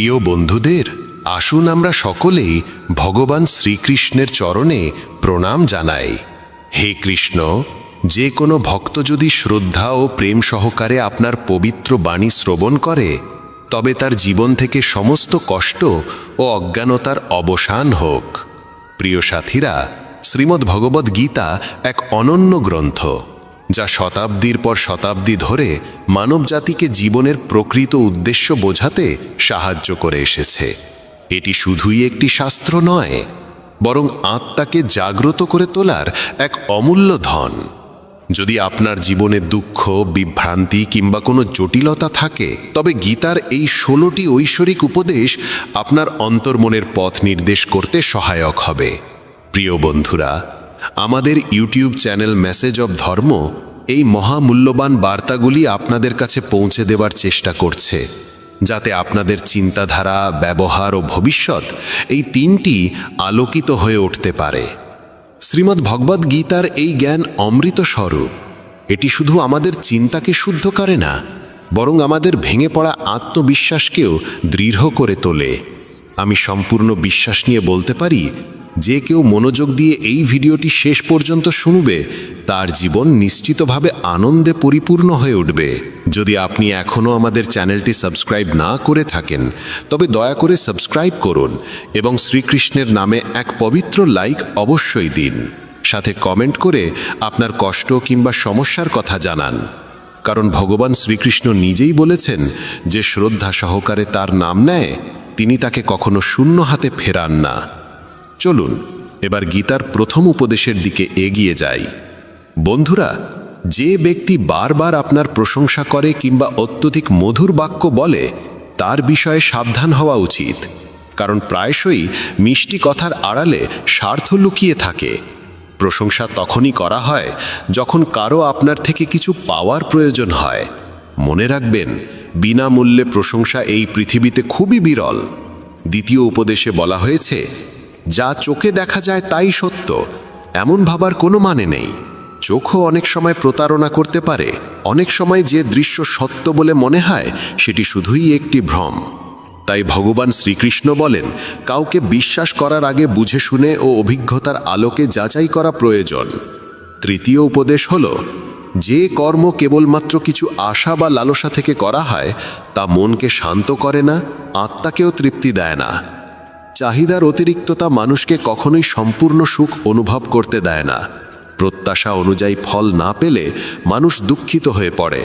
প্রিয় বন্ধুদের, আসুন আমরা সকলেই ভগবান শ্রীকৃষ্ণের চরণে প্রণাম জানাই। হে কৃষ্ণ, যে কোনো ভক্ত যদি শ্রদ্ধা ও প্রেম সহকারে আপনার পবিত্র বাণী শ্রবণ করে, তবে তার জীবন থেকে সমস্ত কষ্ট ও অজ্ঞানতার অবসান হোক। প্রিয় সাথীরা, শ্রীমদ্ ভগবদ্ গীতা এক অনন্য গ্রন্থ, যা শতাব্দীর পর শতাব্দী ধরে মানবজাতিকে জীবনের প্রকৃত উদ্দেশ্য বোঝাতে সাহায্য করে এসেছে। এটি শুধুই একটি শাস্ত্র নয়, বরং আত্মাকে জাগ্রত করে তোলার এক অমূল্য ধন। যদি আপনার জীবনে দুঃখ, বিভ্রান্তি কিংবা কোনো জটিলতা থাকে, তবে গীতার এই 16টি ঐশ্বরিক উপদেশ আপনার অন্তর্মনের পথ নির্দেশ করতে সহায়ক হবে। প্রিয় বন্ধুরা, আমাদের ইউটিউব চ্যানেল মেসেজ অব ধর্ম এই মহামূল্যবান বার্তাগুলি আপনাদের কাছে পৌঁছে দেওয়ার চেষ্টা করছে, যাতে আপনাদের চিন্তাধারা, ব্যবহার ও ভবিষ্যৎ এই তিনটি আলোকিত হয়ে উঠতে পারে। শ্রীমদ্ ভগবদ্ গীতার এই জ্ঞান অমৃত স্বরূপ। এটি শুধু আমাদের চিন্তাকে শুদ্ধ করে না, বরং আমাদের ভেঙে পড়া আত্মবিশ্বাসকেও দৃঢ় করে তোলে। আমি সম্পূর্ণ বিশ্বাস নিয়ে বলতে পারি, যে কেউ মনোযোগ দিয়ে এই ভিডিওটি শেষ পর্যন্ত শুনবে, তার জীবন নিশ্চিতভাবে আনন্দে পরিপূর্ণ হয়ে উঠবে। যদি আপনি এখনও আমাদের চ্যানেলটি সাবস্ক্রাইব না করে থাকেন, তবে দয়া করে সাবস্ক্রাইব করুন এবং শ্রীকৃষ্ণের নামে এক পবিত্র লাইক অবশ্যই দিন। সাথে কমেন্ট করে আপনার কষ্ট কিংবা সমস্যার কথা জানান, কারণ ভগবান শ্রীকৃষ্ণ নিজেই বলেছেন যে শ্রদ্ধা সহকারে তার নাম নেয়, তিনি তাকে কখনো শূন্য হাতে ফেরান না। চলুন এবার গীতার প্রথম উপদেশের দিকে এগিয়ে যাই। বন্ধুরা, যে ব্যক্তি বারবার আপনার প্রশংসা করে কিংবা অত্যধিক মধুর বাক্য বলে, তার বিষয়ে সাবধান হওয়া উচিত, কারণ প্রায়শই মিষ্টি কথার আড়ালে স্বার্থ লুকিয়ে থাকে। প্রশংসা তখনই করা হয় যখন কারো আপনার থেকে কিছু পাওয়ার প্রয়োজন হয়। মনে রাখবেন, বিনামূল্যে প্রশংসা এই পৃথিবীতে খুবই বিরল। দ্বিতীয় উপদেশে বলা হয়েছে, যা চোখে দেখা যায় তাই সত্য, এমন ভাবার কোনো মানে নেই। চোখও অনেক সময় প্রতারণা করতে পারে। অনেক সময় যে দৃশ্য সত্য বলে মনে হয়, সেটি শুধুই একটি ভ্রম। তাই ভগবান শ্রীকৃষ্ণ বলেন, কাউকে বিশ্বাস করার আগে বুঝে শুনে ও অভিজ্ঞতার আলোকে যাচাই করা প্রয়োজন। তৃতীয় উপদেশ হল, যে কর্ম কেবলমাত্র কিছু আশা বা লালসা থেকে করা হয়, তা মনকে শান্ত করে না, আত্মাকেও তৃপ্তি দেয় না। চাহিদার অতিরিক্ততা মানুষকে কখনোই সম্পূর্ণ সুখ অনুভব করতে দেয় না। প্রত্যাশা অনুযায়ী ফল না পেলে মানুষ দুঃখিত হয়ে পড়ে।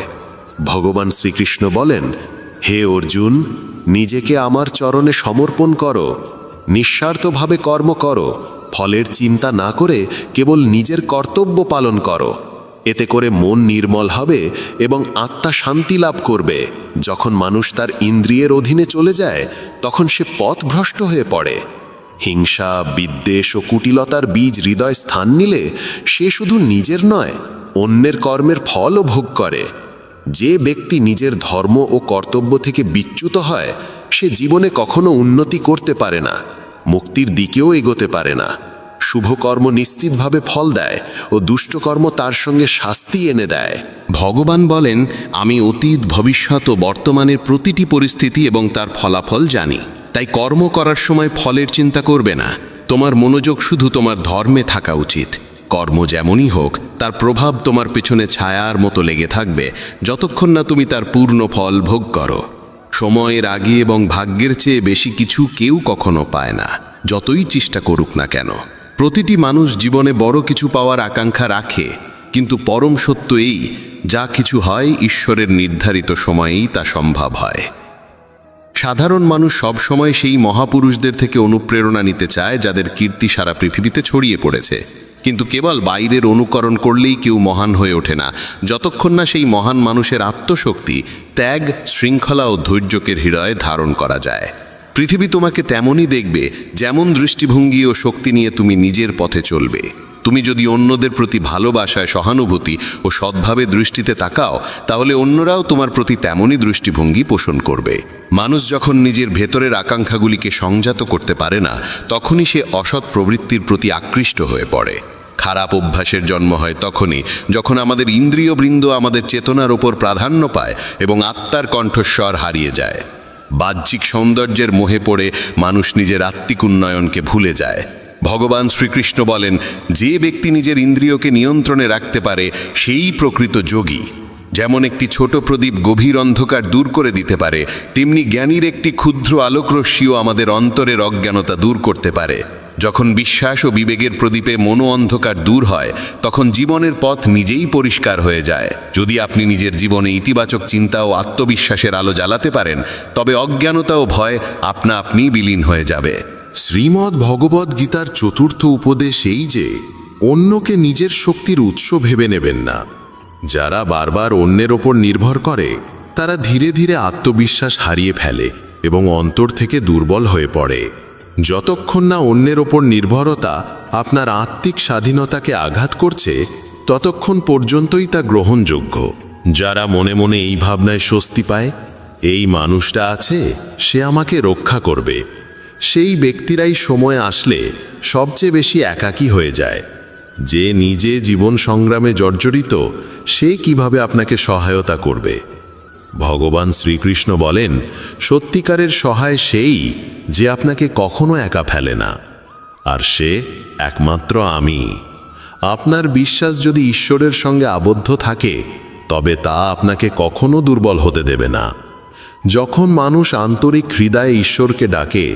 ভগবান শ্রীকৃষ্ণ বলেন, হে অর্জুন, নিজেকে আমার চরণে সমর্পণ করো, নিঃস্বার্থভাবে কর্ম করো, ফলের চিন্তা না করে কেবল নিজের কর্তব্য পালন করো। এতে করে মন নির্মল হবে এবং আত্মা শান্তি লাভ করবে। যখন মানুষ তার ইন্দ্রিয়ের অধীনে চলে যায়, তখন সে পথভ্রষ্ট হয়ে পড়ে। হিংসা, বিদ্বেষ ও কুটিলতার বীজ হৃদয় স্থান নিলে সে শুধু নিজের নয়, অন্যের কর্মের ফলও ভোগ করে। যে ব্যক্তি নিজের ধর্ম ও কর্তব্য থেকে বিচ্যুত হয়, সে জীবনে কখনো উন্নতি করতে পারে না, মুক্তির দিকেও এগোতে পারে না। শুভকর্ম নিশ্চিতভাবে ফল দেয় ও দুষ্টকর্ম তার সঙ্গে শাস্তি এনে দেয়। ভগবান বলেন, আমি অতীত, ভবিষ্যৎ ও বর্তমানের প্রতিটি পরিস্থিতি এবং তার ফলাফল জানি। তাই কর্ম করার সময় ফলের চিন্তা করবে না। তোমার মনোযোগ শুধু তোমার ধর্মে থাকা উচিত। কর্ম যেমনই হোক, তার প্রভাব তোমার পেছনে ছায়ার মতো লেগে থাকবে, যতক্ষণ না তুমি তার পূর্ণ ফল ভোগ করো। সময়ের আগে এবং ভাগ্যের চেয়ে বেশি কিছু কেউ কখনো পায় না, যতই চেষ্টা করুক না কেন। প্রতিটি মানুষ জীবনে বড় কিছু পাওয়ার আকাঙ্ক্ষা রাখে, কিন্তু পরম সত্য এই, যা কিছু হয় ঈশ্বরের নির্ধারিত সময়েই তা সম্ভব হয়। সাধারণ মানুষ সব সময় সেই মহাপুরুষদের থেকে অনুপ্রেরণা নিতে চায়, যাদের কীর্তি সারা পৃথিবীতে ছড়িয়ে পড়েছে। কিন্তু কেবল বাইরের অনুকরণ করলেই কেউ মহান হয়ে ওঠে না, যতক্ষণ না সেই মহান মানুষের আত্মশক্তি, ত্যাগ, শৃঙ্খলা ও ধৈর্যকে হৃদয়ে ধারণ করা যায়। পৃথিবী তোমাকে তেমনই দেখবে, যেমন দৃষ্টিভঙ্গি ও শক্তি নিয়ে তুমি নিজের পথে চলবে। তুমি যদি অন্যদের প্রতি ভালোবাসায়, সহানুভূতি ও সদ্ভাবে দৃষ্টিতে তাকাও, তাহলে অন্যরাও তোমার প্রতি তেমনই দৃষ্টিভঙ্গি পোষণ করবে। মানুষ যখন নিজের ভেতরের আকাঙ্ক্ষাগুলিকে সংযত করতে পারে না, তখনই সে অসৎ প্রবৃত্তির প্রতি আকৃষ্ট হয়ে পড়ে। খারাপ অভ্যাসের জন্ম হয় তখনই, যখন আমাদের ইন্দ্রিয়বৃন্দ আমাদের চেতনার ওপর প্রাধান্য পায় এবং আত্মার কণ্ঠস্বর হারিয়ে যায়। বাহ্যিক সৌন্দর্যের মোহে পড়ে মানুষ নিজের আত্মিক উন্নয়নকে ভুলে যায়। ভগবান শ্রীকৃষ্ণ বলেন, যে ব্যক্তি নিজের ইন্দ্রিয়কে নিয়ন্ত্রণে রাখতে পারে সেই প্রকৃত যোগী। যেমন একটি ছোট প্রদীপ গভীর অন্ধকার দূর করে দিতে পারে, তেমনি জ্ঞানীর একটি ক্ষুদ্র আলোকরশ্মিও আমাদের অন্তরের অজ্ঞানতা দূর করতে পারে। যখন বিশ্বাস ও বিবেকের প্রদীপে মনো অন্ধকার দূর হয়, তখন জীবনের পথ নিজেই পরিষ্কার হয়ে যায়। যদি আপনি নিজের জীবনে ইতিবাচক চিন্তা ও আত্মবিশ্বাসের আলো জ্বালাতে পারেন, তবে অজ্ঞানতা ও ভয় আপনা আপনিই বিলীন হয়ে যাবে। শ্রীমদ্ ভগবদ্ গীতার চতুর্থ উপদেশ এই যে অন্যকে নিজের শক্তির উৎস ভেবে নেবেন না। যারা বারবার অন্যের ওপর নির্ভর করে তারা ধীরে ধীরে আত্মবিশ্বাস হারিয়ে ফেলে এবং অন্তর থেকে দুর্বল হয়ে পড়ে। যতক্ষণ না অন্যের ওপর নির্ভরতা আপনার আত্মিক স্বাধীনতাকে আঘাত করছে, ততক্ষণ পর্যন্তই তা গ্রহণযোগ্য। যারা মনে মনে এই ভাবনায় স্বস্তি পায়, এই মানুষটা আছে, সে আমাকে রক্ষা করবে, সেই ব্যক্তিরাই সময় আসলে সবচেয়ে বেশি একাকী হয়ে যায়। যে নিজে জীবন সংগ্রামে জর্জরিত, সে কিভাবে আপনাকে সহায়তা করবে? ভগবান শ্রীকৃষ্ণ বলেন, সত্যিকারের সহায় সেই যে আপনাকে কখনো একা ফেলে না, আর সে একমাত্র আমি। আপনার বিশ্বাস যদি ঈশ্বরের সঙ্গে আবদ্ধ থাকে, তবে তা আপনাকে কখনো দুর্বল হতে দেবে না। যখন মানুষ আন্তরিক হৃদয়ে ঈশ্বরকে ডাকে,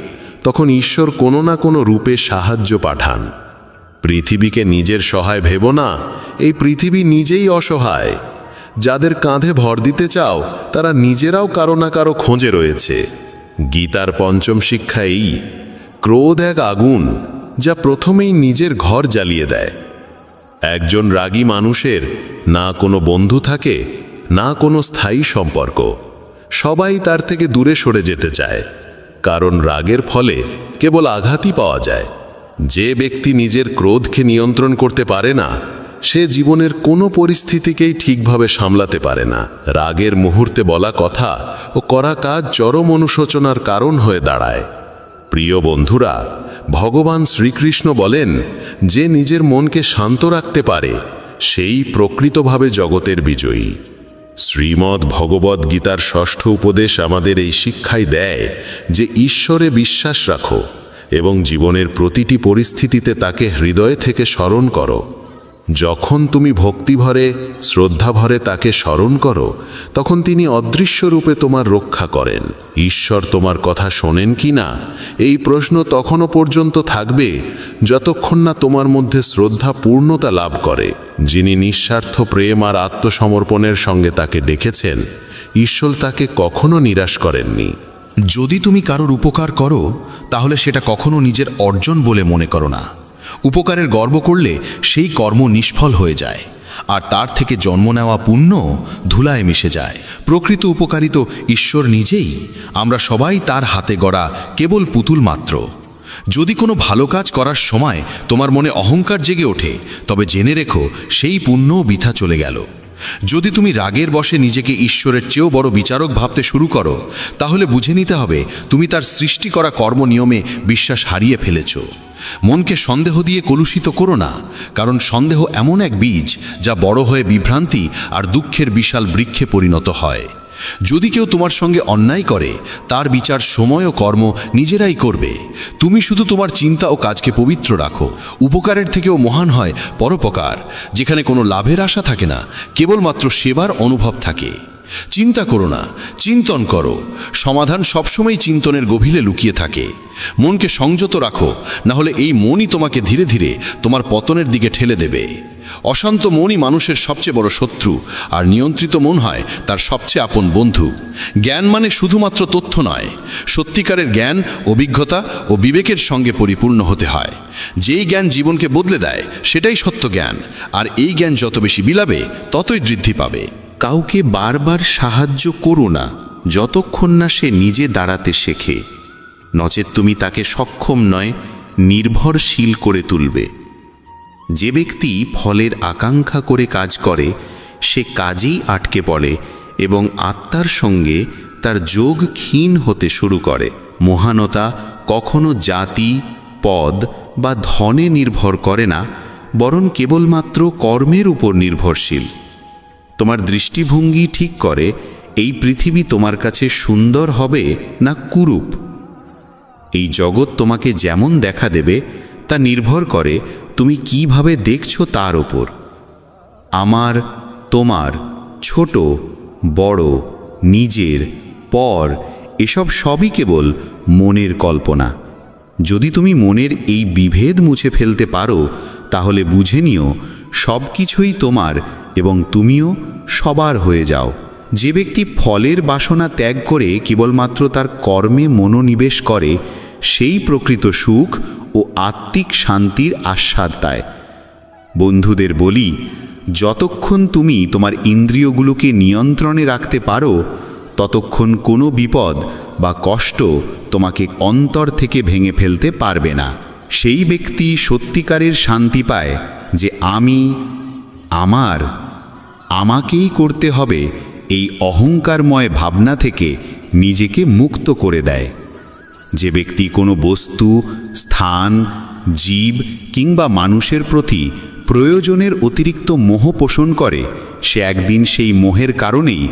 তখন ঈশ্বর কোনো না কোনো রূপে সাহায্য পাঠান। পৃথিবীকে নিজের সহায় ভেবো না, এই পৃথিবী নিজেই অসহায়। যাদের কাঁধে ভর দিতে চাও, তারা নিজেরাও কারো না কারো খোঁজে রয়েছে। গীতার পঞ্চম শিক্ষা এই, ক্রোধ এক আগুন যা প্রথমেই নিজের ঘর জ্বালিয়ে দেয়। একজন রাগী মানুষের না কোনো বন্ধু থাকে, না কোনো স্থায়ী সম্পর্ক। সবাই তার থেকে দূরে সরে যেতে চায়, কারণ রাগের ফলে কেবল আঘাতই পাওয়া যায়। যে ব্যক্তি নিজের ক্রোধকে নিয়ন্ত্রণ করতে পারে না, সে জীবনের কোনো পরিস্থিতিকেই ঠিকভাবে সামলাতে পারে না। রাগের মুহূর্তে বলা কথা ও করা কাজ চরম অনুশোচনার কারণ হয়ে দাঁড়ায়। প্রিয় বন্ধুরা, ভগবান শ্রীকৃষ্ণ বলেন, যে নিজের মনকে শান্ত রাখতে পারে সেই প্রকৃতভাবে জগতের বিজয়ী। শ্রীমদ্ ভগবদ্ গীতার ষষ্ঠ উপদেশ আমাদের এই শিক্ষাই দেয় যে ঈশ্বরে বিশ্বাস রাখো এবং জীবনের প্রতিটি পরিস্থিতিতে তাকে হৃদয় থেকে স্মরণ করো। যখন তুমি ভক্তিভরে শ্রদ্ধাভরে তাকে স্মরণ করো, তখন তিনি অদৃশ্য রূপে তোমার রক্ষা করেন। ঈশ্বর তোমার কথা শোনেন কি না, এই প্রশ্ন তখনও পর্যন্ত থাকবে যতক্ষণ না তোমার মধ্যে শ্রদ্ধা পূর্ণতা লাভ করে। যিনি নিঃস্বার্থ প্রেম আর আত্মসমর্পণের সঙ্গে তাকে ডেকেছেন, ঈশ্বর তাকে কখনো নিরাশ করেননি। যদি তুমি কারোর উপকার করো, তাহলে সেটা কখনো নিজের অর্জন বলে মনে করো না। উপকারের গর্ব করলে সেই কর্ম নিষ্ফল হয়ে যায়, আর তার থেকে জন্ম নেওয়া পুণ্য ধুলায় মিশে যায়। প্রকৃত উপকারী তো ঈশ্বর নিজেই। আমরা সবাই তার হাতে গড়া কেবল পুতুল মাত্র। যদি কোনো ভালো কাজ করার সময় তোমার মনে অহংকার জেগে ওঠে, তবে জেনে রেখো সেই পুণ্যও বৃথা চলে গেল। যদি তুমি রাগের বশে নিজেকে ঈশ্বরের চেয়েও বড় বিচারক ভাবতে শুরু করো, তাহলে বুঝে নিতে হবে তুমি তার সৃষ্টি করা কর্ম নিয়মে বিশ্বাস হারিয়ে ফেলেছ। মনকে সন্দেহ দিয়ে কলুষিত করো না, কারণ সন্দেহ এমন এক বীজ যা বড় হয়ে বিভ্রান্তি আর দুঃখের বিশাল বৃক্ষে পরিণত হয়। যদি কেউ তোমার সঙ্গে অন্যায় করে, তার বিচার সময় ও কর্ম নিজেরাই করবে। তুমি শুধু তোমার চিন্তা ও কাজকে পবিত্র রাখো। উপকারের থেকেও মহান হয় পরোপকার, যেখানে কোনো লাভের আশা থাকে না, কেবলমাত্র সেবার অনুভব থাকে। চিন্তা করো না, চিন্তন করো। সমাধান সবসময় চিন্তনের গভীরে লুকিয়ে থাকে। মনকে সংযত রাখো, না হলে এই মনই তোমাকে ধীরে ধীরে তোমার পতনের দিকে ঠেলে দেবে। অশান্ত মনই মানুষের সবচেয়ে বড় শত্রু, আর নিয়ন্ত্রিত মন হয় তার সবচেয়ে আপন বন্ধু। জ্ঞান মানে শুধুমাত্র তথ্য নয়, সত্যিকারের জ্ঞান অভিজ্ঞতা ও বিবেকের সঙ্গে পরিপূর্ণ হতে হয়। যেই জ্ঞান জীবনকে বদলে দেয়, সেটাই সত্য জ্ঞান, আর এই জ্ঞান যত বেশি বিলাবে, ততই বৃদ্ধি পাবে। কাউকে বারবার সাহায্য করো না যতক্ষণ না সে নিজে দাঁড়াতে শেখে, নচেত তুমি তাকে সক্ষম নয়, নির্ভরশীল করে তুলবে। যে ব্যক্তি ফলের আকাঙ্ক্ষা করে কাজ করে, সে কাজেই আটকে পড়ে এবং আত্মার সঙ্গে তার যোগ ক্ষীণ হতে শুরু করে। মহানতা কখনো জাতি, পদ বা ধনে নির্ভর করে না, বরং কেবলমাত্র কর্মের উপর নির্ভরশীল। তোমার দৃষ্টিভঙ্গি ঠিক করে এই পৃথিবী তোমার কাছে সুন্দর হবে না কুরূপ। এই জগৎ তোমাকে যেমন দেখা দেবে তা নির্ভর করে তুমি কিভাবে দেখছো তার ওপর। আমার, তোমার, ছোট বড়, নিজের, পর, এসব সবই কেবল মনের কল্পনা। যদি তুমি মনের এই বিভেদ মুছে ফেলতে পারো তাহলে বুঝে নিও সব কিছুই তোমার এবং তুমিও সবার হয়ে যাও। যে ব্যক্তি ফলের বাসনা ত্যাগ করে কেবলমাত্র তার কর্মে মনোনিবেশ করে সেই প্রকৃত সুখ ও আত্মিক শান্তির আস্বাদ পায়। বন্ধুদের বলি, যতক্ষণ তুমি তোমার ইন্দ্রিয়গুলোকে নিয়ন্ত্রণে রাখতে পারো ততক্ষণ কোনো বিপদ বা কষ্ট তোমাকে অন্তর থেকে ভেঙে ফেলতে পারবে না। সেই ব্যক্তি সত্যিকারের শান্তি পায় যে আমি, আমার, আমাকেই করতে হবে এই অহংকারময় ভাবনা থেকে নিজেকে মুক্ত করে দেয়। যে ব্যক্তি কোনো বস্তু, স্থান, জীব কিংবা মানুষের প্রতি প্রয়োজনের অতিরিক্ত মোহ পোষণ করে সে একদিন সেই মোহের কারণেই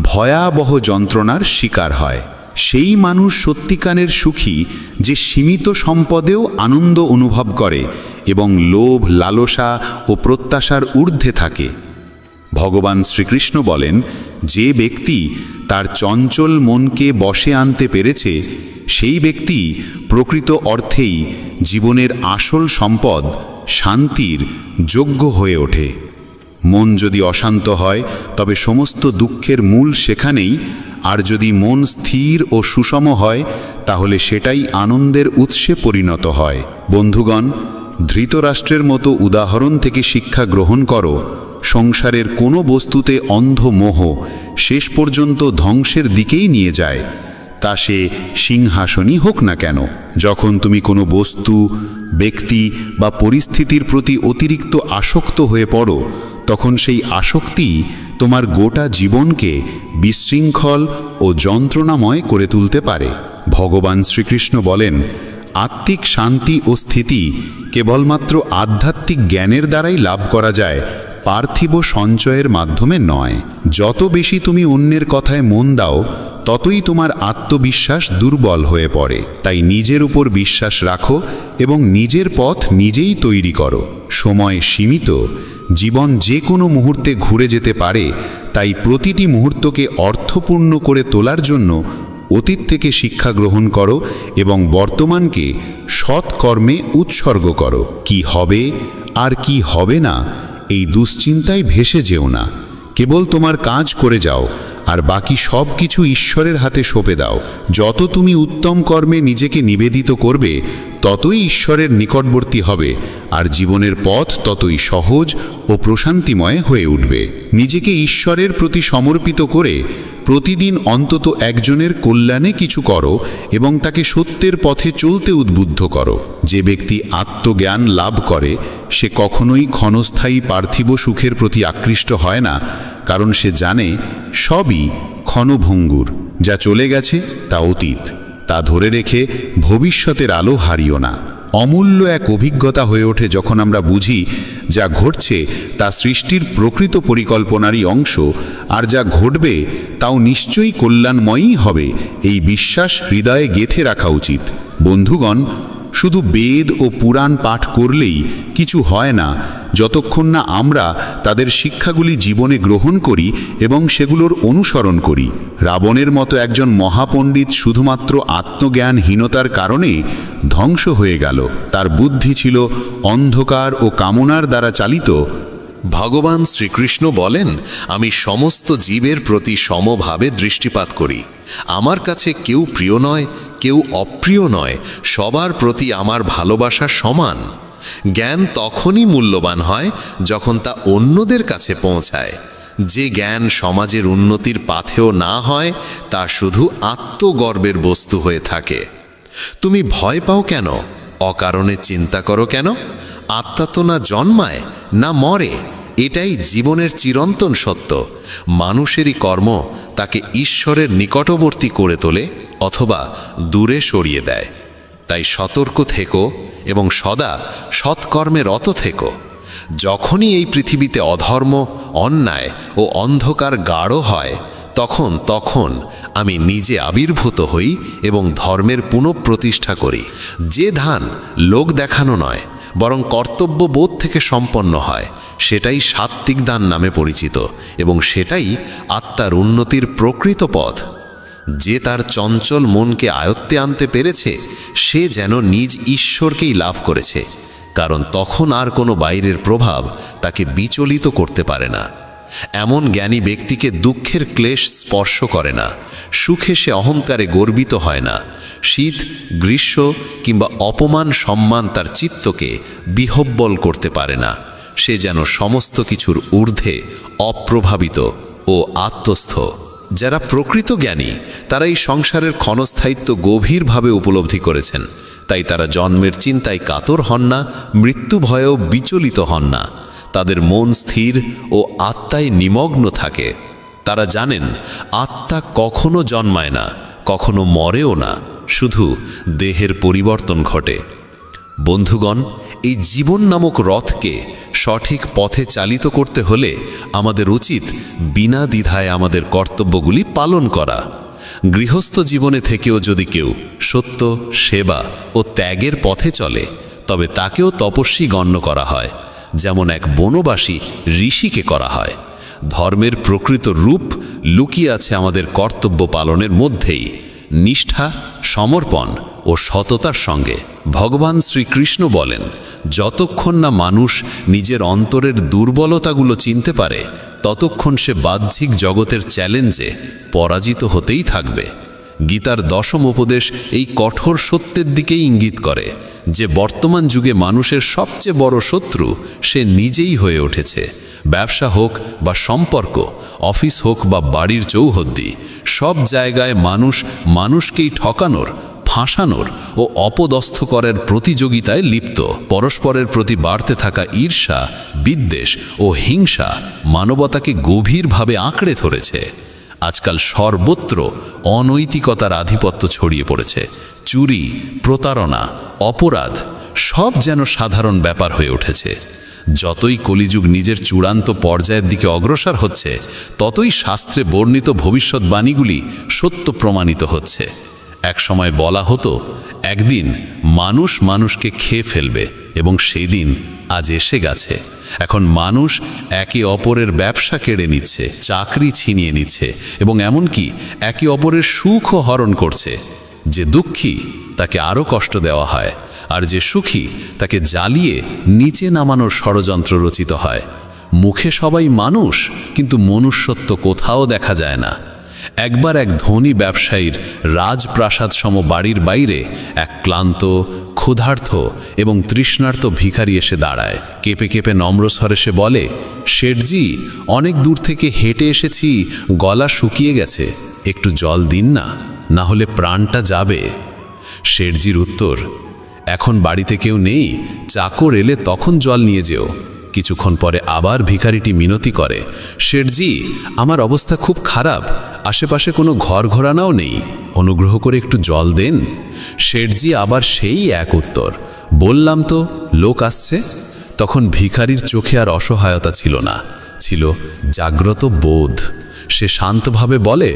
ভয়াবহ যন্ত্রণার শিকার হয়। সেই মানুষ সত্যিকারের সুখী যে সীমিত সম্পদেও আনন্দ অনুভব করে এবং লোভ, লালসা ও প্রত্যাশার ঊর্ধ্বে থাকে। ভগবান শ্রীকৃষ্ণ বলেন, যে ব্যক্তি তার চঞ্চল মনকে বশে আনতে পেরেছে সেই ব্যক্তি প্রকৃত অর্থেই জীবনের আসল সম্পদ শান্তির যোগ্য হয়ে ওঠে। মন যদি অশান্ত হয় তবে সমস্ত দুঃখের মূল সেখানেই, আর যদি মন স্থির ও সুষম হয় তাহলে সেটাই আনন্দের উৎসে পরিণত হয়। বন্ধুগণ, ধৃতরাষ্ট্রের মতো উদাহরণ থেকে শিক্ষা গ্রহণ করো। সংসারের কোনো বস্তুতে অন্ধ মোহ শেষ পর্যন্ত ধ্বংসের দিকেই নিয়ে যায়, তা সে সিংহাসনই হোক না কেন। যখন তুমি কোনো বস্তু, ব্যক্তি বা পরিস্থিতির প্রতি অতিরিক্ত আসক্ত হয়ে পড়ো তখন সেই আসক্তি তোমার গোটা জীবনকে বিশৃঙ্খল ও যন্ত্রণাময় করে তুলতে পারে। ভগবান শ্রীকৃষ্ণ বলেন, আত্মিক শান্তি ও স্থিতি কেবলমাত্র আধ্যাত্মিক জ্ঞানের দ্বারাই লাভ করা যায়, পার্থিব সঞ্চয়ের মাধ্যমে নয়। যত বেশি তুমি অন্যের কথায় মন দাও ততই তোমার আত্মবিশ্বাস দুর্বল হয়ে পড়ে। তাই নিজের উপর বিশ্বাস রাখো এবং নিজের পথ নিজেই তৈরি করো। সময় সীমিত, জীবন যে কোনো মুহূর্তে ঘুরে যেতে পারে, তাই প্রতিটি মুহূর্তকে অর্থপূর্ণ করে তোলার জন্য অতীত থেকে শিক্ষা গ্রহণ করো এবং বর্তমানকে সৎকর্মে উৎসর্গ করো। কি হবে আর কি হবে না এই দুশ্চিন্তায় ভেসে যেও না। কেবল তোমার কাজ করে যাও আর বাকি সব কিছু ঈশ্বরের হাতে সঁপে দাও। যত তুমি উত্তম কর্মে নিজেকে নিবেদিত করবে ততই ঈশ্বরের নিকটবর্তী হবে আর জীবনের পথ ততই সহজ ও প্রশান্তিময় হয়ে উঠবে। নিজেকে ঈশ্বরের প্রতি সমর্পিত করে প্রতিদিন অন্তত একজনের কল্যাণে কিছু করো এবং তাকে সত্যের পথে চলতে উদ্বুদ্ধ করো। যে ব্যক্তি আত্মজ্ঞান লাভ করে সে কখনোই ক্ষণস্থায়ী পার্থিব সুখের প্রতি আকৃষ্ট হয় না, কারণ সে জানে সবই ক্ষণভঙ্গুর। যা চলে গেছে তা অতীত, তা ধরে রেখে ভবিষ্যতের আলো হারিও না। অমূল্য এক অভিজ্ঞতা হয়ে ওঠে যখন আমরা বুঝি যা ঘটছে তা সৃষ্টির প্রকৃত পরিকল্পনারই অংশ, আর যা ঘটবে তাও নিশ্চয়ই কল্যাণময়ই হবে। এই বিশ্বাস হৃদয়ে গেঁথে রাখা উচিত। বন্ধুগণ, শুধু বেদ ও পুরাণ পাঠ করলেই কিছু হয় না যতক্ষণ না আমরা তাদের শিক্ষাগুলি জীবনে গ্রহণ করি এবং সেগুলোর অনুসরণ করি। রাবণের মতো একজন মহাপণ্ডিত শুধুমাত্র আত্মজ্ঞানহীনতার কারণে ধ্বংস হয়ে গেল। তার বুদ্ধি ছিল অন্ধকার ও কামনার দ্বারা চালিত। ভগবান শ্রীকৃষ্ণ বলেন, আমি সমস্ত জীবের প্রতি সমভাবে দৃষ্টিপাত করি। আমার কাছে কেউ প্রিয় নয়, কেউ অপ্রিয় নয়, সবার প্রতি আমার ভালোবাসা সমান। জ্ঞান তখনই মূল্যবান হয় যখন তা অন্যদের কাছে পৌঁছায়। যে জ্ঞান সমাজের উন্নতির পাথেও না হয় তা শুধু আত্মগর্বের বস্তু হয়ে থাকে। তুমি ভয় পাও কেন? অকারণে চিন্তা করো কেন? আত্মা তো না জন্মায় না মরে, এটাই জীবনের চিরন্তন সত্য। মানুষেরই কর্ম তাকে ঈশ্বরের নিকটবর্তী করে তোলে অথবা দূরে সরিয়ে দেয়। তাই সতর্ক থেকো এবং সদা সৎকর্মে রত থেকো। যখনই এই পৃথিবীতে অধর্ম, অন্যায় ও অন্ধকার গাঢ় হয় তখন আমি নিজে আবির্ভূত হই এবং ধর্মের পুনঃপ্রতিষ্ঠা করি। যে ধান লোক দেখানো নয়, বরং কর্তব্যবোধ থেকে সম্পন্ন হয়, সেটাই সাত্ত্বিক দান নামে পরিচিত, এবং সেটাই আত্মার উন্নতির প্রকৃত পথ। যে তার চঞ্চল মনকে আয়ত্তে আনতে পেরেছে, সে যেন নিজ ঈশ্বরকেই লাভ করেছে, কারণ তখন আর কোনো বাইরের প্রভাব তাকে বিচলিত করতে পারে না। এমন জ্ঞানী ব্যক্তিকে দুঃখের ক্লেশ স্পর্শ করে না, সুখে সে অহংকারে গর্বিত হয় না, শীত গ্রীষ্ম কিংবা অপমান সম্মান তার চিত্তকে বিহব্বল করতে পারে না। সে যেন সমস্ত কিছুর ঊর্ধ্বে অপ্রভাবিত ও আত্মস্থ। যারা প্রকৃত জ্ঞানী তারা এই সংসারের ক্ষণস্থায়িত্ব গভীরভাবে উপলব্ধি করেছেন, তাই তারা জন্মের চিন্তায় কাতর হন না, মৃত্যু ভয়েও বিচলিত হন না। তাদের মন স্থির ও আত্মায় নিমগ্ন থাকে। তারা জানেন আত্মা কখনো জন্মায় না, কখনো মরেও না, শুধু দেহের পরিবর্তন ঘটে। বন্ধুগণ, এই জীবন নামক রথকে সঠিক পথে চালিত করতে হলে আমাদের উচিত বিনা দ্বিধায় আমাদের কর্তব্যগুলি পালন করা। গৃহস্থ জীবনে থেকেও যদি কেউ সত্য, সেবা ও ত্যাগের পথে চলে, তবে তাকেও তপস্বী গণ্য করা হয়, যেমন এক বনবাসী ঋষিকে করা হয়। ধর্মের প্রকৃত রূপ লুকিয়ে আছে আমাদের কর্তব্য পালনের মধ্যেই, নিষ্ঠা, সমর্পণ ও সততার সঙ্গে। ভগবান শ্রীকৃষ্ণ বলেন, যতক্ষণ না মানুষ নিজের অন্তরের দুর্বলতাগুলো চিনতে পারে, ততক্ষণ সে বাহ্যিক জগতের চ্যালেঞ্জে পরাজিত হতেই থাকবে। গীতার দশম উপদেশ এই কঠোর সত্যের দিকেই ইঙ্গিত করে যে বর্তমান যুগে মানুষের সবচেয়ে বড় শত্রু সে নিজেই হয়ে উঠেছে। ব্যবসা হোক বা সম্পর্ক, অফিস হোক বা বাড়ির চৌহদ্দি, সব জায়গায় মানুষ মানুষকেই ঠকানোর, ফাঁসানোর ও অপদস্থ করার প্রতিযোগিতায় লিপ্ত। পরস্পরের প্রতি বাড়তে থাকা ঈর্ষা, বিদ্বেষ ও হিংসা মানবতাকে গভীরভাবে আঁকড়ে ধরেছে। আজকাল সর্বত্র অনৈতিকতার আধিপত্য ছড়িয়ে পড়েছে। চুরি, প্রতারণা, অপরাধ সব যেন সাধারণ ব্যাপার হয়ে উঠেছে। যতই কলিযুগ নিজের চূড়ান্ত পর্যায়ের দিকে অগ্রসর হচ্ছে, ততই শাস্ত্রে বর্ণিত ভবিষ্যৎবাণীগুলি সত্য প্রমাণিত হচ্ছে। এক সময় বলা হতো, একদিন মানুষ মানুষকে খেয়ে ফেলবে, এবং সেই দিন আজ এসে গেছে। এখন মানুষ একে অপরের ব্যবসা কেড়ে নিচ্ছে, চাকরি ছিনিয়ে নিচ্ছে, এবং এমনকি একে অপরের সুখও হরণ করছে। যে দুঃখী তাকে আরও কষ্ট দেওয়া হয়, আর যে সুখী তাকে জ্বালিয়ে নিচে নামানোর ষড়যন্ত্র রচিত হয়। মুখে সবাই মানুষ, কিন্তু মনুষ্যত্ব কোথাও দেখা যায় না। একবার এক ধনী ব্যবসায়ীর রাজপ্রাসাদ সম বাড়ির বাইরে এক ক্লান্ত, ক্ষুধার্ত এবং তৃষ্ণার্ত ভিখারি এসে দাঁড়ায়। কেঁপে কেঁপে নম্রস্বরে সে বলে, শেঠজি, অনেক দূর থেকে হেঁটে এসেছি, গলা শুকিয়ে গেছে, একটু জল দিন না, না হলে প্রাণটা যাবে। শেঠজির উত্তর, এখন বাড়িতে কেউ নেই, চাকর এলে তখন জল নিয়ে যেও। কিছুক্ষণ পরে আবার ভিখারিটি মিনতি করে, শেঠজি, আমার অবস্থা খুব খারাপ, আশেপাশে কোনো ঘর ঘোরানাও নেই, অনুগ্রহ করে একটু জল দেন। শেঠজি আবার সেই এক উত্তর, বললাম তো লোক আসছে। তখন ভিখারির চোখে আর অসহায়তা ছিল না, ছিল জাগ্রত বোধ। সে শান্তভাবে বলে,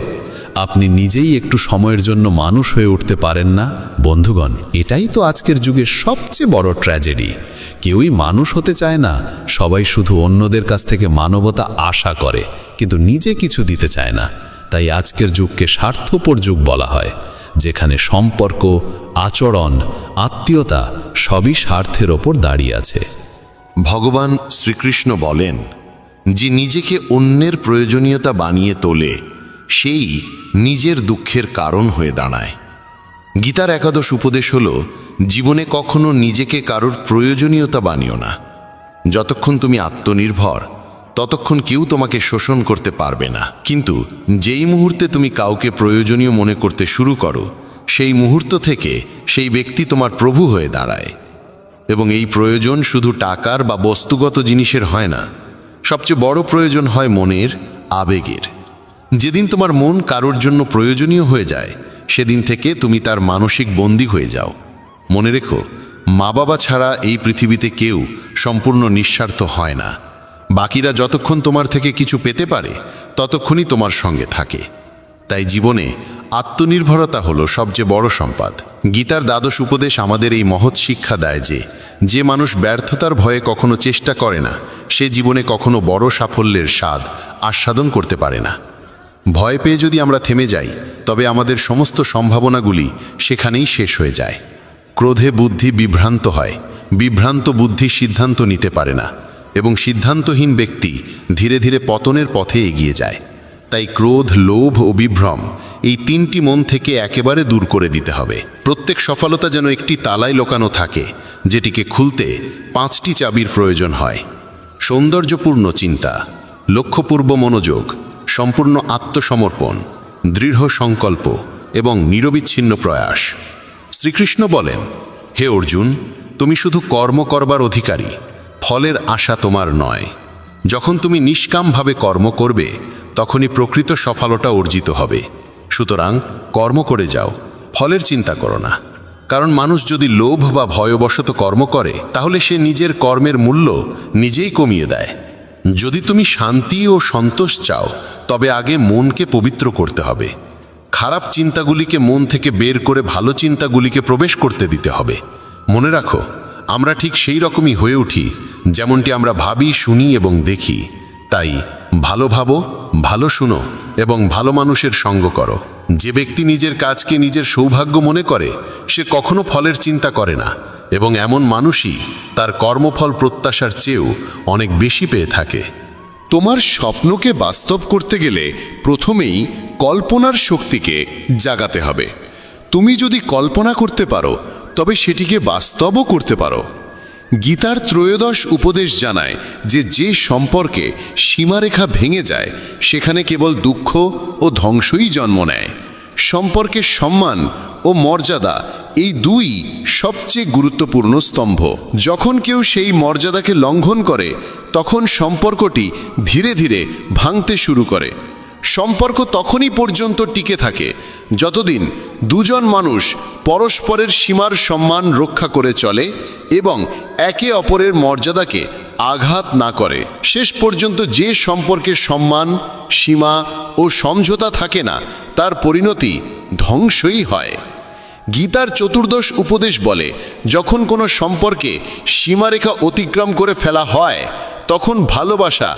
আপনি নিজেই একটু সময়ের জন্য মানুষ হয়ে উঠতে পারেন না? বন্ধুগণ, এটাই তো আজকের যুগের সবচেয়ে বড় ট্র্যাজেডি। কেউই মানুষ হতে চায় না, সবাই শুধু অন্যদের কাছ থেকে মানবতা আশা করে, কিন্তু নিজে কিছু দিতে চায় না। তাই আজকের যুগকে স্বার্থপর যুগ বলা হয়, যেখানে সম্পর্ক, আচরণ, আত্মীয়তা সবই স্বার্থের ওপর দাঁড়িয়ে আছে। ভগবান শ্রীকৃষ্ণ বলেন, যে নিজেকে অন্যের প্রয়োজনীয়তা বানিয়ে তোলে, সেই নিজের দুঃখের কারণ হয়ে দাঁড়ায়। গীতার একাদশ উপদেশ হল, জীবনে কখনো নিজেকে কারোর প্রয়োজনীয়তা বানিও না। যতক্ষণ তুমি আত্মনির্ভর, ততক্ষণ কেউ তোমাকে শোষণ করতে পারবে না। কিন্তু যেই মুহূর্তে তুমি কাউকে প্রয়োজনীয় মনে করতে শুরু করো, সেই মুহূর্ত থেকে সেই ব্যক্তি তোমার প্রভু হয়ে দাঁড়ায়। এবং এই প্রয়োজন শুধু টাকার বা বস্তুগত জিনিসের হয় না, সবচেয়ে বড় প্রয়োজন হয় মনের, আবেগের। যেদিন তোমার মন কারোর জন্য প্রয়োজনীয় হয়ে যায়, সেদিন থেকে তুমি তার মানসিক বন্দী হয়ে যাও। মনে রেখো, মা বাবা ছাড়া এই পৃথিবীতে কেউ সম্পূর্ণ নিঃস্বার্থ হয় না। বাকিরা যতক্ষণ তোমার থেকে কিছু পেতে পারে, ততক্ষণই তোমার সঙ্গে থাকে। তাই জীবনে আত্মনির্ভরতা হলো সবচেয়ে বড় সম্পদ। গীতার দ্বাদশ উপদেশ আমাদের এই মহৎ শিক্ষা দেয় যে মানুষ ব্যর্থতার ভয়ে কখনো চেষ্টা করে না, সে জীবনে কখনো বড় সাফল্যের স্বাদ আস্বাদন করতে পারে না। ভয় পেয়ে যদি আমরা থেমে যাই, তবে আমাদের সমস্ত সম্ভাবনাগুলি সেখানেই শেষ হয়ে যায়। ক্রোধে বুদ্ধি বিভ্রান্ত হয়, বিভ্রান্ত বুদ্ধি সিদ্ধান্ত নিতে পারে না, এবং সিদ্ধান্তহীন ব্যক্তি ধীরে ধীরে পতনের পথে এগিয়ে যায়। তাই ক্রোধ, লোভ ও বিভ্রম এই তিনটি মন থেকে একেবারে দূর করে দিতে হবে। প্রত্যেক সফলতা যেন একটি তালায় লোকানো থাকে, যেটিকে খুলতে 5টি চাবির প্রয়োজন হয়। সৌন্দর্যপূর্ণ চিন্তা, লক্ষ্যপূর্ব মনোযোগ, সম্পূর্ণ আত্মসমর্পণ, দৃঢ় সংকল্প এবং নিরবিচ্ছিন্ন প্রয়াস। শ্রীকৃষ্ণ বলেন, হে অর্জুন, তুমি শুধু কর্ম করবার অধিকারী, ফলের আশা তোমার নয়। যখন তুমি নিষ্কামভাবে কর্ম করবে, তখনই প্রকৃত সফলতা অর্জিত হবে। সুতরাং কর্ম করে যাও, ফলের চিন্তা করো না। কারণ মানুষ যদি লোভ বা ভয়বশত কর্ম করে, তাহলে সে নিজের কর্মের মূল্য নিজেই কমিয়ে দেয়। যদি তুমি শান্তি ও সন্তোষ চাও, তবে আগে মনকে পবিত্র করতে হবে। খারাপ চিন্তাগুলিকে মন থেকে বের করে ভালো চিন্তাগুলিকে প্রবেশ করতে দিতে হবে। মনে রাখো, আমরা ঠিক সেই রকমই হয়ে উঠি যেমনটি আমরা ভাবি, শুনি এবং দেখি। তাই ভালো ভাবো, ভালো শুনো এবং ভালো মানুষের সঙ্গ করো। যে ব্যক্তি নিজের কাজকে নিজের সৌভাগ্য মনে করে, সে কখনো ফলের চিন্তা করে না, এবং এমন মানুষই তার কর্মফল প্রত্যাশার চেয়েও অনেক বেশি পেয়ে থাকে। তোমার স্বপ্নকে বাস্তব করতে গেলে প্রথমেই কল্পনার শক্তিকে জাগাতে হবে। তুমি যদি কল্পনা করতে পারো, তবে সেটিকে বাস্তবও করতে পারো। গীতার ত্রয়োদশ উপদেশ জানায় যে সম্পর্কে সীমারেখা ভেঙে যায়, সেখানে কেবল দুঃখ ও ধ্বংসই জন্ম নেয়। সম্পর্কের সম্মান ও মর্যাদা এই দুই সবচেয়ে গুরুত্বপূর্ণ স্তম্ভ। যখন কেউ সেই মর্যাদাকে লঙ্ঘন করে, তখন সম্পর্কটি ধীরে ধীরে ভাঙতে শুরু করে। সম্পর্ক তখনই পর্যন্ত টিকে থাকে যতদিন দুজন মানুষ পরস্পরের সীমার সম্মান রক্ষা করে চলে এবং একে অপরের মর্যাদাকে আঘাত না করে। শেষ পর্যন্ত যে সম্পর্কে সম্মান, সীমা ও সমঝোতা থাকে না, তার পরিণতি ধ্বংসই হয়। গীতার চতুর্দশ উপদেশ বলে, যখন কোনো সম্পর্কে সীমারেখা অতিক্রম করে ফেলা হয়, তখন ভালোবাসা,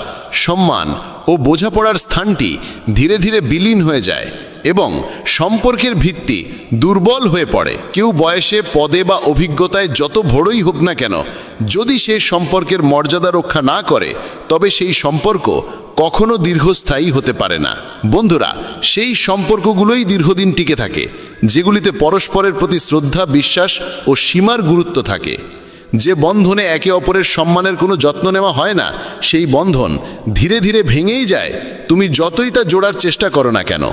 সম্মান ও বোঝাপড়ার স্থানটি ধীরে ধীরে বিলীন হয়ে যায় এবং সম্পর্কের ভিত্তি দুর্বল হয়ে পড়ে। কেউ বয়সে, পদে বা অভিজ্ঞতায় যত বড়ই হোক না কেন, যদি সে সম্পর্কের মর্যাদা রক্ষা না করে, তবে সেই সম্পর্ক কখনো দীর্ঘস্থায়ী হতে পারে না। বন্ধুরা, সেই সম্পর্কগুলোই দীর্ঘদিন টিকে থাকে যেগুলিতে পরস্পরের প্রতি শ্রদ্ধা, বিশ্বাস ও সীমার গুরুত্ব থাকে। যে বন্ধনে একে অপরের সম্মানের কোনো যত্ন নেওয়া হয় না, সেই বন্ধন ধীরে ধীরে ভেঙেই যায়, তুমি যতই তা জোড়ার চেষ্টা করো না কেন।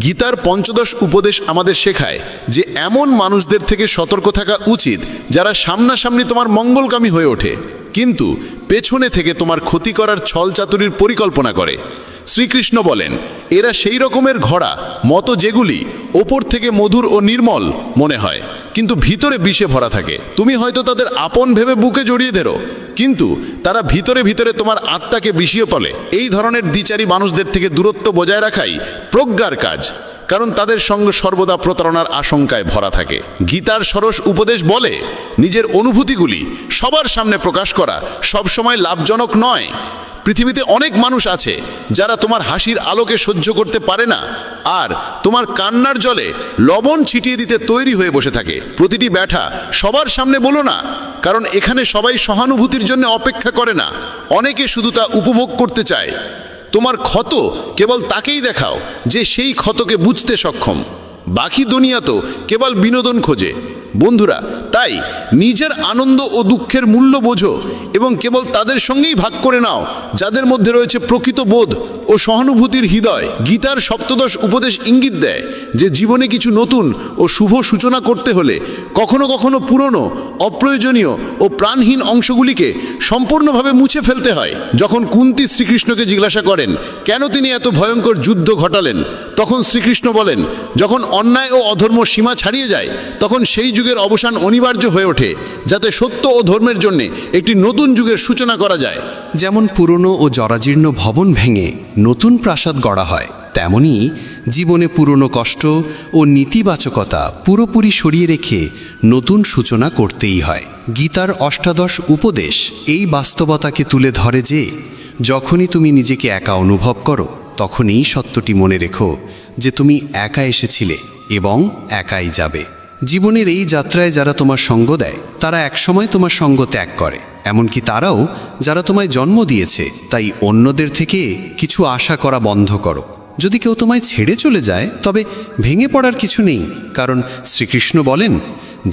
গীতার পঞ্চদশ উপদেশ আমাদের শেখায় যে এমন মানুষদের থেকে সতর্ক থাকা উচিত যারা সামনাসামনি তোমার মঙ্গলকামী হয়ে ওঠে, কিন্তু পেছনে থেকে তোমার ক্ষতি করার ছলচাতুরির পরিকল্পনা করে। শ্রীকৃষ্ণ বলেন, এরা সেই রকমের ঘোড়া মতো যেগুলি ওপর থেকে মধুর ও নির্মল মনে হয়, কিন্তু ভিতরে বিষে ভরা থাকে। তুমি হয়তো তাদের আপন ভেবে বুকে জড়িয়ে ধরো, কিন্তু তারা ভিতরে ভিতরে তোমার আত্মাকে বিষিয়ে ফেলে। এই ধরনের দ্বিচারী মানুষদের থেকে দূরত্ব বজায় রাখাই প্রজ্ঞার কাজ, কারণ তাদের সঙ্গে সর্বদা প্রতারণার আশঙ্কায় ভরা থাকে। গীতার ষোড়শ উপদেশ বলে, নিজের অনুভূতিগুলি সবার সামনে প্রকাশ করা সবসময় লাভজনক নয়। পৃথিবীতে অনেক মানুষ আছে যারা তোমার হাসির আলোকে সহ্য করতে পারে না, আর তোমার কান্নার জলে লবণ ছিটিয়ে দিতে তৈরি হয়ে বসে থাকে। প্রতিটি ব্যথা সবার সামনে বলো না, কারণ এখানে সবাই সহানুভূতির জন্য অপেক্ষা করে না, অনেকে শুধু তা উপভোগ করতে চায়। তোমার ক্ষত কেবল তাকেই দেখাও যে সেই ক্ষতকে বুঝতে সক্ষম। বাকি দুনিয়া তো কেবল বিনোদন খোঁজে। বন্ধুরা, তাই নিজের আনন্দ ও দুঃখের মূল্য বোঝো এবং কেবল তাদের সঙ্গেই ভাগ করে নাও যাদের মধ্যে রয়েছে প্রকৃত বোধ ও সহানুভূতির হৃদয়। গীতার সপ্তদশ উপদেশ ইঙ্গিত দেয় যে জীবনে কিছু নতুন ও শুভ সূচনা করতে হলে কখনো কখনো পুরনো, অপ্রয়োজনীয় ও প্রাণহীন অংশগুলিকে সম্পূর্ণভাবে মুছে ফেলতে হয়। যখন কুন্তী শ্রীকৃষ্ণকে জিজ্ঞাসা করেন কেন তিনি এত ভয়ঙ্কর যুদ্ধ ঘটালেন, তখন শ্রীকৃষ্ণ বলেন, যখন অন্যায় ও অধর্ম সীমা ছাড়িয়ে যায়, তখন সেই যুগে যুগের অবসান অনিবার্য হয়ে ওঠে, যাতে সত্য ও ধর্মের জন্য একটি নতুন যুগের সূচনা করা যায়। যেমন পুরনো ও জরাজীর্ণ ভবন ভেঙে নতুন প্রাসাদ গড়া হয়, তেমনি জীবনে পুরনো কষ্ট ও নেতিবাচকতা পুরোপুরি সরিয়ে রেখে নতুন সূচনা করতেই হয়। গীতার অষ্টাদশ উপদেশ এই বাস্তবতাকে তুলে ধরে যে যখনই তুমি নিজেকে একা অনুভব করো, তখনই সত্যটি মনে রেখো যে তুমি একা এসেছিলে এবং একাই যাবে। জীবনের এই যাত্রায় যারা তোমার সঙ্গ দেয়, তারা একসময় তোমার সঙ্গ ত্যাগ করে। এমনকি তারাও যারা তোমায় জন্ম দিয়েছে, তাই অন্যদের থেকে কিছু আশা করা বন্ধ করো। যদি কেউ তোমায় ছেড়ে চলে যায়, তবে ভেঙে পড়ার কিছু নেই, কারণ শ্রীকৃষ্ণ বলেন,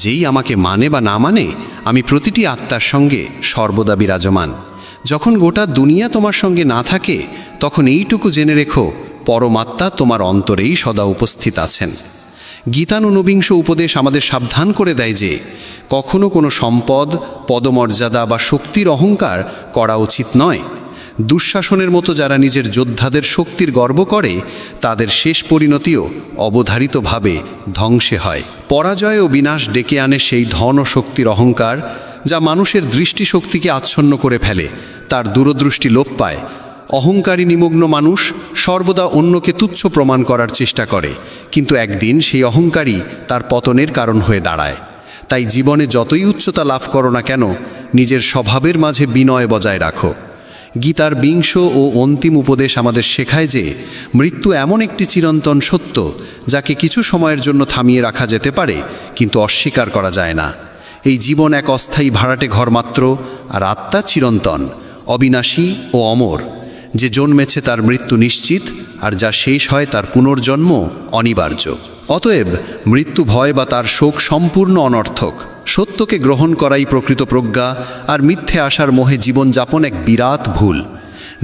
যেই আমাকে মানে বা না মানে, আমি প্রতিটি আত্মার সঙ্গে সর্বদা বিরাজমান। যখন গোটা দুনিয়া তোমার সঙ্গে না থাকে, তখন এইটুকু জেনে রেখো, পরমাত্মা তোমার অন্তরেই সদা উপস্থিত আছেন। গীতার ঊনবিংশ উপদেশ আমাদের সাবধান করে দেয় যে কখনো কোনো সম্পদ, পদমর্যাদা বা শক্তির অহংকার করা উচিত নয়। দুঃশাসনের মতো যারা নিজের যোদ্ধাদের শক্তির গর্ব করে, তাদের শেষ পরিণতিও অবধারিতভাবে ধ্বংসে হয়। পরাজয় ও বিনাশ ডেকে আনে সেই ধন ও শক্তির অহংকার, যা মানুষের দৃষ্টিশক্তিকে আচ্ছন্ন করে ফেলে, তার দূরদৃষ্টি লোপ পায়। অহংকারী নিমগ্ন মানুষ সর্বদা অন্যকে তুচ্ছ প্রমাণ করার চেষ্টা করে, কিন্তু একদিন সেই অহংকারী তার পতনের কারণ হয়ে দাঁড়ায়। তাই জীবনে যতই উচ্চতা লাভ করো না কেন, নিজের স্বভাবের মাঝে বিনয় বজায় রাখো। গীতার বিংশ ও অন্তিম উপদেশ আমাদের শেখায় যে মৃত্যু এমন একটি চিরন্তন সত্য, যাকে কিছু সময়ের জন্য থামিয়ে রাখা যেতে পারে, কিন্তু অস্বীকার করা যায় না। এই জীবন এক অস্থায়ী ভাড়াটে ঘর মাত্র, আর আত্মা চিরন্তন, অবিনাশী ও অমর। যে জন্মেছে তার মৃত্যু নিশ্চিত, আর যা শেষ হয় তার পুনর্জন্ম অনিবার্য। অতএব মৃত্যু ভয় বা তার শোক সম্পূর্ণ অনর্থক। সত্যকে গ্রহণ করাই প্রকৃত প্রজ্ঞা, আর মিথ্যে আশার মোহে জীবনযাপন এক বিরাট ভুল।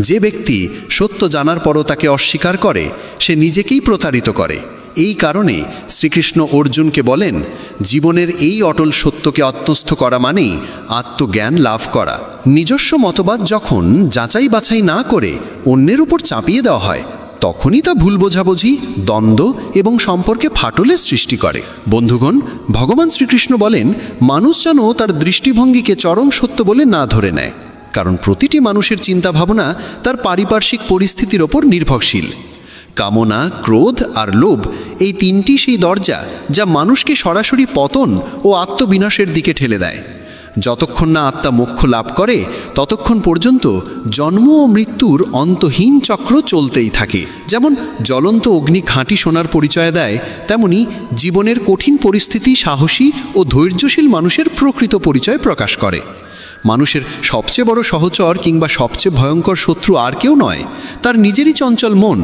যে ব্যক্তি সত্য জানার পরও তাকে অস্বীকার করে, সে নিজেকেই প্রতারিত করে। এই কারণে শ্রীকৃষ্ণ অর্জুনকে বলেন, জীবনের এই অটল সত্যকে আত্মস্থ করা মানেই আত্মজ্ঞান লাভ করা। নিজস্ব মতবাদ যখন যাচাই বাছাই না করে অন্যের উপর চাপিয়ে দেওয়া হয়, তখনই তা ভুল বোঝাবুঝি, দ্বন্দ্ব এবং সম্পর্কে ফাটলের সৃষ্টি করে। বন্ধুগণ, ভগবান শ্রীকৃষ্ণ বলেন, মানুষ যেন তার দৃষ্টিভঙ্গিকে চরম সত্য বলে না ধরে নেয়, কারণ প্রতিটি মানুষের চিন্তাভাবনা তার পারিপার্শ্বিক পরিস্থিতির ওপর নির্ভরশীল। কামনা, ক্রোধ আর লোভ, এই তিনটি সেই দরজা যা মানুষকে সরাসরি পতন ও আত্মবিনাশের দিকে ঠেলে দেয়। যতক্ষণ না আত্মা মোক্ষ লাভ করে, ততক্ষণ পর্যন্ত জন্ম ও মৃত্যুর অন্তহীন চক্র চলতেই থাকে। যেমন জ্বলন্ত অগ্নি খাঁটি সোনার পরিচয় দেয়, তেমনি জীবনের কঠিন পরিস্থিতি সাহসী ও ধৈর্যশীল মানুষের প্রকৃত পরিচয় প্রকাশ করে। মানুষের সবচেয়ে বড় সহচর কিংবা সবচেয়ে ভয়ঙ্কর শত্রু আর কেউ নয়, তার নিজেরই চঞ্চল মন।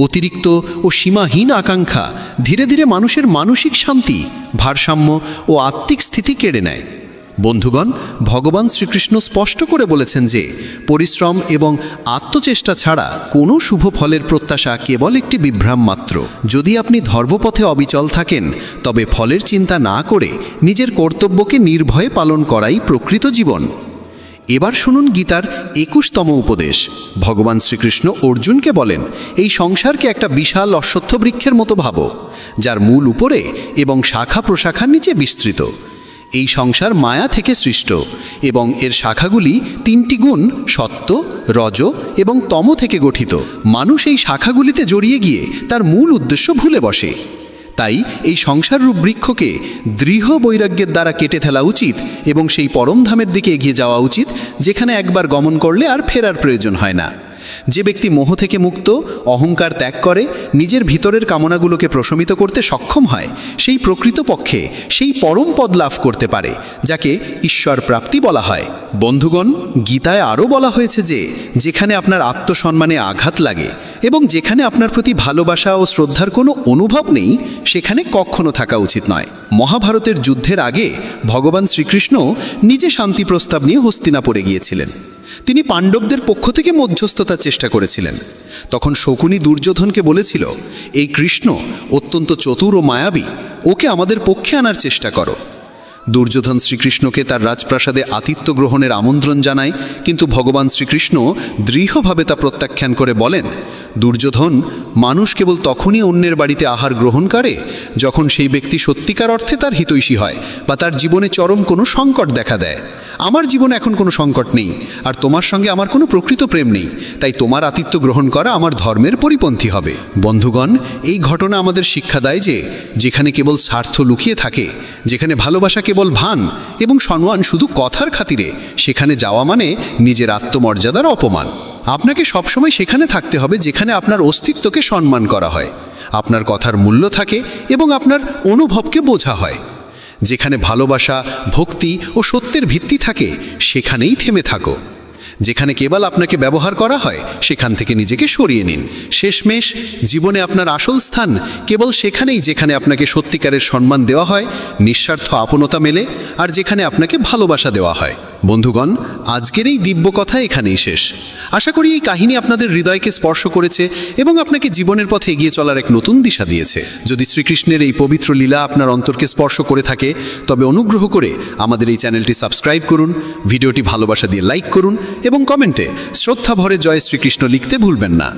অতিরিক্ত ও সীমাহীন আকাঙ্ক্ষা ধীরে ধীরে মানুষের মানসিক শান্তি, ভারসাম্য ও আত্মিক স্থিতি কেড়ে নেয়। বন্ধুগণ, ভগবান শ্রীকৃষ্ণ স্পষ্ট করে বলেছেন যে পরিশ্রম এবং আত্মচেষ্টা ছাড়া কোনো শুভ ফলের প্রত্যাশা কেবল একটি বিভ্রাম মাত্র। যদি আপনি ধর্মপথে অবিচল থাকেন, তবে ফলের চিন্তা না করে নিজের কর্তব্যকে নির্ভয়ে পালন করাই প্রকৃত জীবন। এবার শুনুন গীতার 21তম উপদেশ। ভগবান শ্রীকৃষ্ণ অর্জুনকে বলেন, এই সংসারকে একটা বিশাল অশ্বত্থ বৃক্ষের মতো ভাবো, যার মূল উপরে এবং শাখা প্রশাখার নিচে বিস্তৃত। এই সংসার মায়া থেকে সৃষ্ট এবং এর শাখাগুলি তিনটি গুণ সত্ত্ব, রজ এবং তম থেকে গঠিত। মানুষ এই শাখাগুলিতে জড়িয়ে গিয়ে তার মূল উদ্দেশ্য ভুলে বসে। তাই এই সংসাররূপ বৃক্ষকে দৃঢ় বৈরাগ্যের দ্বারা কেটে ফেলা উচিত এবং সেই পরমধামের দিকে এগিয়ে যাওয়া উচিত, যেখানে একবার গমন করলে আর ফেরার প্রয়োজন হয় না। যে ব্যক্তি মোহ থেকে মুক্ত, অহংকার ত্যাগ করে নিজের ভিতরের কামনাগুলোকে প্রশমিত করতে সক্ষম হয়, সেই প্রকৃতপক্ষে সেই পরম পদ লাভ করতে পারে, যাকে ঈশ্বর প্রাপ্তি বলা হয়। বন্ধুগণ, গীতায় আরও বলা হয়েছে যে যেখানে আপনার আত্মসম্মানে আঘাত লাগে এবং যেখানে আপনার প্রতি ভালোবাসা ও শ্রদ্ধার কোনো অনুভব নেই, সেখানে কখনো থাকা উচিত নয়। মহাভারতের যুদ্ধের আগে ভগবান শ্রীকৃষ্ণ নিজে শান্তি প্রস্তাব নিয়ে হস্তিনাপুরে গিয়েছিলেন। তিনি পাণ্ডবদের পক্ষ থেকে মধ্যস্থতার চেষ্টা করেছিলেন। তখন শকুনি দুর্যোধনকে বলেছিল, এই কৃষ্ণ অত্যন্ত চতুর ও মায়াবী, ওকে আমাদের পক্ষে আনার চেষ্টা করো। দুর্যোধন শ্রীকৃষ্ণকে তার রাজপ্রাসাদে আতিথ্য গ্রহণের আমন্ত্রণ জানায়, কিন্তু ভগবান শ্রীকৃষ্ণ দৃঢ়ভাবে তা প্রত্যাখ্যান করে বলেন, দুর্যোধন, মানুষ কেবল তখনই অন্যের বাড়িতে আহার গ্রহণ করে যখন সেই ব্যক্তি সত্যিকার অর্থে তার হিতৈষী হয় বা তার জীবনে চরম কোনো সংকট দেখা দেয়। আমার জীবনে এখন কোনো সংকট নেই, আর তোমার সঙ্গে আমার কোনো প্রকৃত প্রেম নেই, তাই তোমার আতিথ্য গ্রহণ করা আমার ধর্মের পরিপন্থী হবে। বন্ধুগণ, এই ঘটনা আমাদের শিক্ষা দেয় যে যেখানে কেবল স্বার্থ লুকিয়ে থাকে, যেখানে ভালোবাসা কেবল ভান এবং সম্মান শুধু কথার খাতিরে, সেখানে যাওয়া মানে নিজের আত্মমর্যাদার অপমান। আপনাকে সবসময় সেখানে থাকতে হবে যেখানে আপনার অস্তিত্বকে সম্মান করা হয়, আপনার কথার মূল্য থাকে এবং আপনার অনুভবকে বোঝা হয়। যেখানে ভালোবাসা, ভক্তি ও সত্যের ভিত্তি থাকে সেখানেই থেমে থাকো। যেখানে কেবল আপনাকে ব্যবহার করা হয় সেখান থেকে নিজেকে সরিয়ে নিন। শেষমেশ জীবনে আপনার আসল স্থান কেবল সেখানেই যেখানে আপনাকে সত্যিকারের সম্মান দেওয়া হয়, নিঃস্বার্থ আপনতা মেলে, আর যেখানে আপনাকে ভালোবাসা দেওয়া হয়। বন্ধুগণ, আজকের এই দিব্য কথা এখানেই শেষ। আশা করি এই কাহিনী আপনাদের হৃদয়কে স্পর্শ করেছে এবং আপনাকে জীবনের পথে এগিয়ে চলার এক নতুন দিশা দিয়েছে। যদি শ্রীকৃষ্ণের এই পবিত্র লীলা আপনার অন্তরকে স্পর্শ করে থাকে, তবে অনুগ্রহ করে আমাদের এই চ্যানেলটি সাবস্ক্রাইব করুন, ভিডিওটি ভালোবাসা দিয়ে লাইক করুন এবং কমেন্টে শ্রদ্ধা ভরে জয় শ্রীকৃষ্ণ লিখতে ভুলবেন না।